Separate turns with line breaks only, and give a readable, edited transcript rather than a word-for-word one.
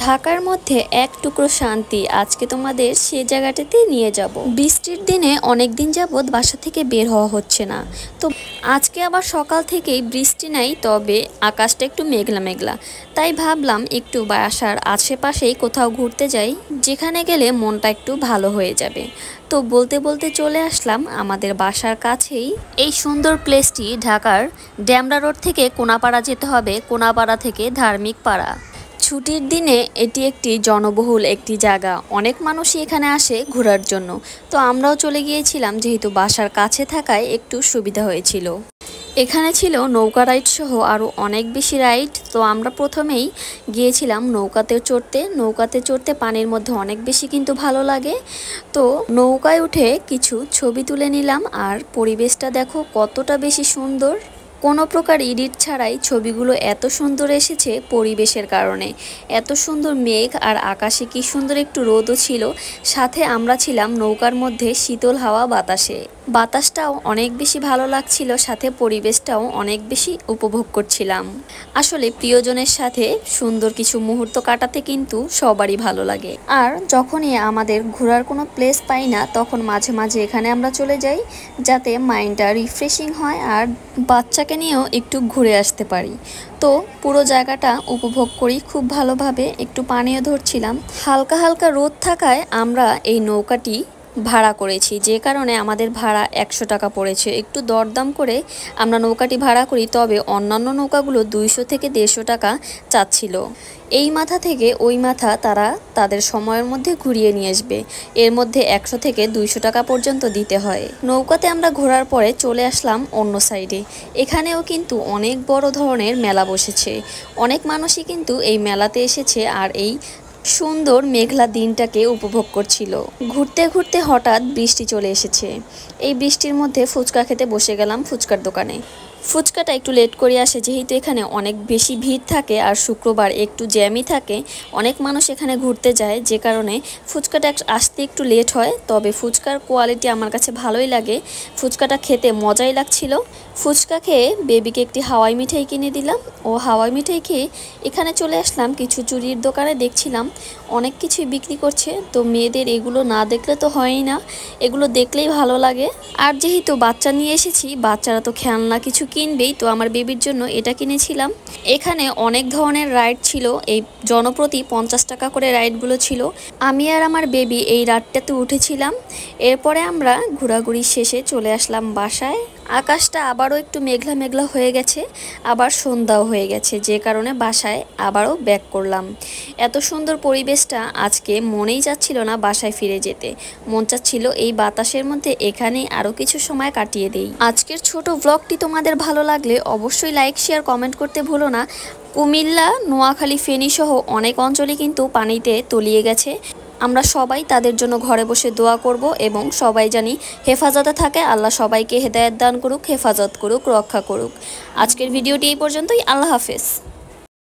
ঢাকার মধ্যে এক টুকরো শান্তি, আজকে তোমাদের সে জায়গাটাতে নিয়ে যাব। বৃষ্টির দিনে অনেক দিন যাবৎ বাসা থেকে বের হওয়া হচ্ছে না, তো আজকে আবার সকাল থেকেই বৃষ্টি নাই, তবে আকাশটা একটু মেঘলা মেঘলা। তাই ভাবলাম একটু বাসার আশেপাশেই কোথাও ঘুরতে যাই, যেখানে গেলে মনটা একটু ভালো হয়ে যাবে। তো বলতে বলতে চলে আসলাম আমাদের বাসার কাছেই এই সুন্দর প্লেসটি। ঢাকার ড্যামরা রোড থেকে কোনাপাড়া যেতে হবে, কোনাপাড়া থেকে ধার্মিক পাড়া। ছুটির দিনে এটি একটি জনবহুল একটি জায়গা, অনেক মানুষই এখানে আসে ঘোরার জন্য। তো আমরাও চলে গিয়েছিলাম, যেহেতু বাসার কাছে থাকায় একটু সুবিধা হয়েছিল। এখানে ছিল নৌকা রাইড সহ আরও অনেক বেশি রাইড। তো আমরা প্রথমেই গিয়েছিলাম নৌকাতে চড়তে পানির মধ্যে অনেক বেশি কিন্তু ভালো লাগে। তো নৌকায় উঠে কিছু ছবি তুলে নিলাম, আর পরিবেশটা দেখো কতটা বেশি সুন্দর। কোনো প্রকার এডিট ছাড়াই ছবিগুলো এত সুন্দর এসেছে পরিবেশের কারণে। এত সুন্দর মেঘ আর আকাশে কি সুন্দর একটু রোদও ছিল, সাথে আমরা ছিলাম নৌকার মধ্যে শীতল হাওয়া বাতাসটাও অনেক বেশি ভালো লাগছিল, সাথে পরিবেশটাও অনেক বেশি উপভোগ করছিলাম। আসলে প্রিয়জনের সাথে সুন্দর কিছু মুহূর্ত কাটাতে কিন্তু সবারই ভালো লাগে। আর যখনই আমাদের ঘোরার কোনো প্লেস পাই না, তখন মাঝে মাঝে এখানে আমরা চলে যাই, যাতে মাইন্ডটা রিফ্রেশিং হয় আর বাচ্চাকে নিয়েও একটু ঘুরে আসতে পারি। তো পুরো জায়গাটা উপভোগ করি খুব ভালোভাবে। একটু পানিও ধরছিলাম, হালকা হালকা রোদ থাকায় আমরা এই নৌকাটি ভাড়া করেছি, যে কারণে আমাদের ভাড়া 100 টাকা পড়েছে। একটু দরদাম করে আমরা নৌকাটি ভাড়া করি, তবে অন্যান্য নৌকাগুলো 200 থেকে 150 টাকা চাচ্ছিল। এই মাথা থেকে ওই মাথা তারা তাদের সময়ের মধ্যে ঘুরিয়ে নিয়ে আসবে, এর মধ্যে 100 থেকে 200 টাকা পর্যন্ত দিতে হয়। নৌকাতে আমরা ঘোরার পরে চলে আসলাম অন্য সাইডে। এখানেও কিন্তু অনেক বড় ধরনের মেলা বসেছে, অনেক মানুষই কিন্তু এই মেলাতে এসেছে আর এই সুন্দর মেঘলা দিনটাকে উপভোগ করছিল। ঘুরতে ঘুরতে হঠাৎ বৃষ্টি চলে এসেছে। এই বৃষ্টির মধ্যে ফুচকা খেতে বসে গেলাম ফুচকার দোকানে। ফুচকাটা একটু লেট করে আসে, যেহেতু এখানে অনেক বেশি ভিড় থাকে আর শুক্রবার একটু জ্যামই থাকে, অনেক মানুষ এখানে ঘুরতে যায়, যে কারণে ফুচকাটা আসতে একটু লেট হয়। তবে ফুচকার কোয়ালিটি আমার কাছে ভালোই লাগে, ফুচকাটা খেতে মজাই লাগছিল। ফুচকা খেয়ে বেবিকে একটি হাওয়াই মিঠাই কিনে দিলাম, ও হাওয়াই মিঠাই খেয়ে এখানে চলে আসলাম কিছু চুড়ির দোকানে। দেখছিলাম অনেক কিছুই বিক্রি করছে, তো মেয়েদের এগুলো না দেখলে তো হয়ই না, এগুলো দেখলেই ভালো লাগে। আর যেহেতু বাচ্চা নিয়ে এসেছি, বাচ্চারা তো খেলনা কিছু কিনবেই, তো আমার বেবির জন্য এটা কিনেছিলাম। এখানে অনেক ধরনের রাইড ছিল, এই জনপ্রতি 50 টাকা করে রাইডগুলো ছিল। আমি আর আমার বেবি এই রাইডটাতে উঠেছিলাম। এরপরে আমরা ঘোরাঘুরি শেষে চলে আসলাম বাসায়। আকাশটা আবারও একটু মেঘলা মেঘলা হয়ে গেছে, আবার সন্ধ্যাও হয়ে গেছে, যে কারণে বাসায় আবারও ব্যাক করলাম। এত সুন্দর পরিবেশটা আজকে মনেই যাচ্ছিল না বাসায় ফিরে যেতে, মন চাচ্ছিল এই বাতাসের মধ্যে এখানেই আরও কিছু সময় কাটিয়ে দেই। আজকের ছোট ব্লগটি তোমাদের ভালো লাগলে অবশ্যই লাইক শেয়ার কমেন্ট করতে ভুলো না। কুমিল্লা, নোয়াখালী, ফেনী সহ অনেক অঞ্চলে কিন্তু পানিতে তলিয়ে গেছে। আমরা সবাই তাদের জন্য ঘরে বসে দোয়া করব এবং সবাই জানি হেফাজতে থাকে। আল্লাহ সবাইকে হেদায়েত দান করুক, হেফাজত করুক, রক্ষা করুক। আজকের ভিডিওটি এই পর্যন্তই। আল্লাহ হাফেজ।